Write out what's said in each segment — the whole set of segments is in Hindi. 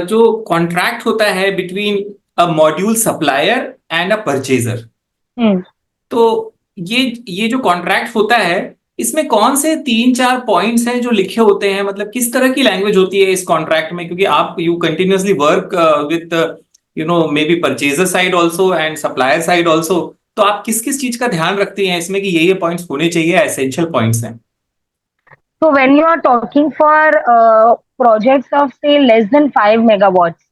जो कॉन्ट्रैक्ट होता है between a module supplier and a purchaser, hmm. तो ये जो कॉन्ट्रैक्ट होता है, इसमें कौन से तीन चार पॉइंट्स हैं जो लिखे होते हैं? मतलब किस तरह की लैंग्वेज होती है इस कॉन्ट्रैक्ट में? क्योंकि आप you continuously work with may be purchaser side also and supplier side also, तो आप किस किस चीज का ध्यान रखते हैं इसमें कि ये पॉइंट्स होने चाहिए, एसेंशियल पॉइंट्स हैं? So when you are talking for projects of say less than 5 megawatts,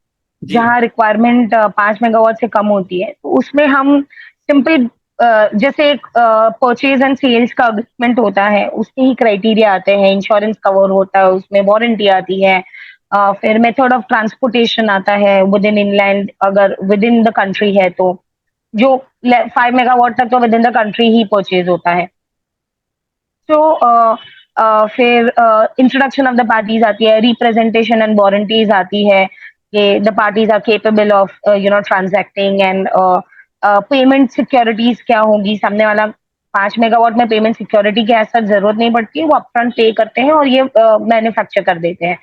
जी। जहाँ रिक्वायरमेंट 5 मेगावाट से कम होती है, तो उसमें हम सिंपल जैसे एक परचेज एंड सेल्स का अग्रीमेंट होता है, उसके ही क्राइटेरिया आते हैं। इंश्योरेंस कवर होता है, उसमें वारंटी आती है, फिर मेथड ऑफ ट्रांसपोर्टेशन आता है विद इन इनलैंड, अगर विद इन द कंट्री है तो जो 5 मेगावाट तक तो with in the country he purchase होता है। तो फिर इंट्रोडक्शन ऑफ द पार्टीज आती है, रिप्रेजेंटेशन एंड वारंटीज आती है कि the parties are capable of transacting, and payment securities क्या होंगी। सामने वाला 5 मेगावाट में पेमेंट सिक्योरिटी की ऐसा जरूरत नहीं पड़ती है, वो अपफ्रंट पे करते हैं और ये मैन्युफैक्चर कर देते हैं।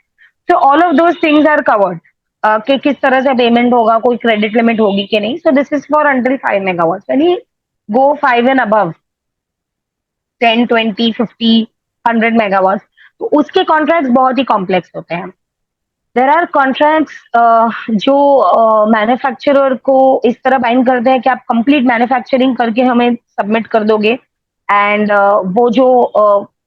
So all of those things are covered कि किस तरह से पेमेंट होगा, कोई क्रेडिट लिमिट होगी कि नहीं। So this is for until 5 megawatt. When you go 5 and above, 10, 20, 50, 100 megawatt, तो उसके कॉन्ट्रैक्ट्स बहुत ही कॉम्प्लेक्स होते हैं। देर आर कॉन्ट्रैक्ट्स जो मैन्युफैक्चरर को इस तरह बाइंड करते हैं कि आप कंप्लीट मैन्युफैक्चरिंग करके हमें सबमिट कर दोगे, एंड वो जो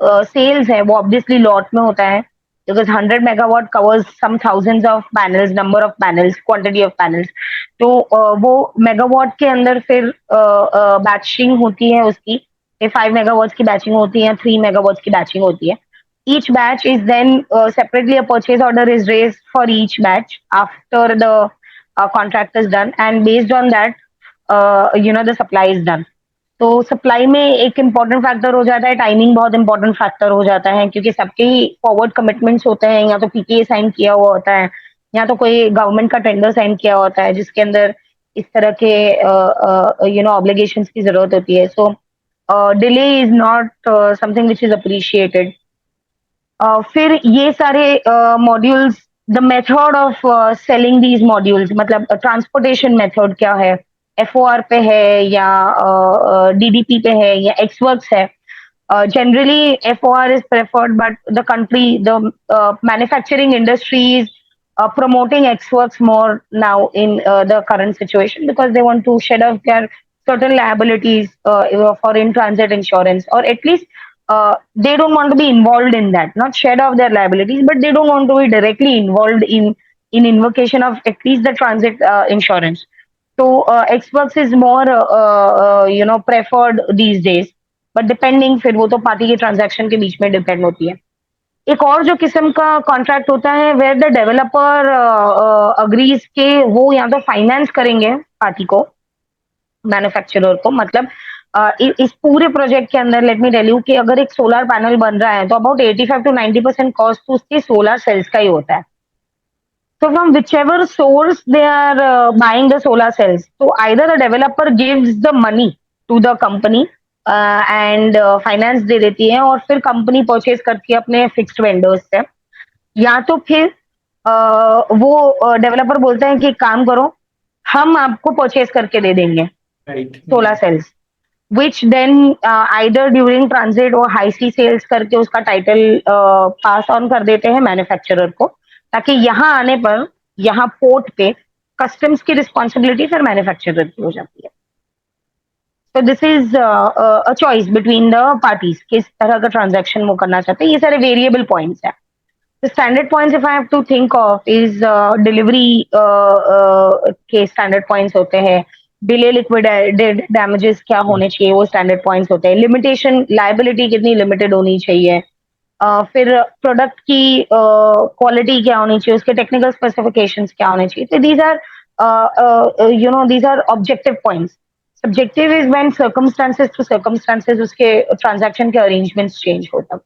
सेल्स है वो ऑब्वियसली लॉट में होता है, because 100 megawatt covers some thousands of panels, number of panels, quantity of panels. तो वो मेगावाट के अंदर फिर बैचिंग होती है उसकी। 5 मेगावाट की बैचिंग होती है, 3 मेगावाट की बैचिंग होती है। Each batch is then separately, a purchase order is raised for each batch after the contract is done, and based on that, the supply is done. तो सप्लाई में एक इम्पॉर्टेंट फैक्टर हो जाता है, टाइमिंग बहुत इंपॉर्टेंट फैक्टर हो जाता है, क्योंकि सबके ही फॉरवर्ड कमिटमेंट्स होते हैं, या तो पीपीए साइन किया हुआ होता है, या तो कोई गवर्नमेंट का टेंडर साइन किया होता है जिसके अंदर इस तरह के ऑब्लिगेशंस की जरूरत होती है। So delay is not something which is appreciated. फिर ये सारे modules, the method of selling these modules, मतलब ट्रांसपोर्टेशन मेथड क्या है, एफओआर पे है या डीडीपी पे है या एक्सवर्क्स है। Generally, FOR is preferred, but the manufacturing industry is promoting XWorks more now in the current situation, because they want to shed off their certain liabilities for in-transit insurance, or at least they don't want to be involved in that. Not shed off their liabilities, but they don't want to be directly involved in invocation of at least the transit insurance. So XWorks is more preferred these days, but depending, फिर वो तो पार्टी के ट्रांजैक्शन के बीच में डिपेंड होती है। एक और जो किस्म का कॉन्ट्रैक्ट होता है, वेयर द डेवलपर अग्रीज के वो या तो फाइनेंस करेंगे पार्टी को, मैन्युफैक्चरर को। मतलब इस पूरे प्रोजेक्ट के अंदर लेट मी टेल यू कि अगर एक सोलर पैनल बन रहा है तो अबाउट 85 to 90% कॉस्ट तो उसके सोलर सेल्स का ही होता है। So from whichever source they are buying the solar cells, so either the developer gives the money to the company and finance दे देती है, और फिर कंपनी परचेज करती है अपने फिक्स्ड वेंडर्स से, या तो फिर वो डेवलपर बोलते हैं कि काम करो, हम आपको परचेज करके दे देंगे right. Solar cells, which then either during transit और हाई सी सेल्स करके उसका टाइटल पास ऑन कर देते हैं मैन्युफैक्चरर को, ताकि यहाँ आने पर, यहाँ पोर्ट पे कस्टम्स की रिस्पॉन्सिबिलिटी फिर मैन्युफैक्चरर की हो जाती है। तो this is a choice between the parties, किस तरह का ट्रांजैक्शन वो करना चाहते हैं। ये सारे वेरिएबल पॉइंट्स हैं। The standard points, if I have to think of, is delivery के standard points होते हैं, delay liquidated damages क्या होने चाहिए वो standard points होते हैं, limitation liability कितनी limited होनी चाहिए, फिर प्रोडक्ट की क्वालिटी क्या होनी चाहिए, उसके टेक्निकल स्पेसिफिकेशंस क्या होने चाहिए। तो these are objective points. Subjective is when circumstances to circumstances उसके transaction के arrangements change होता है।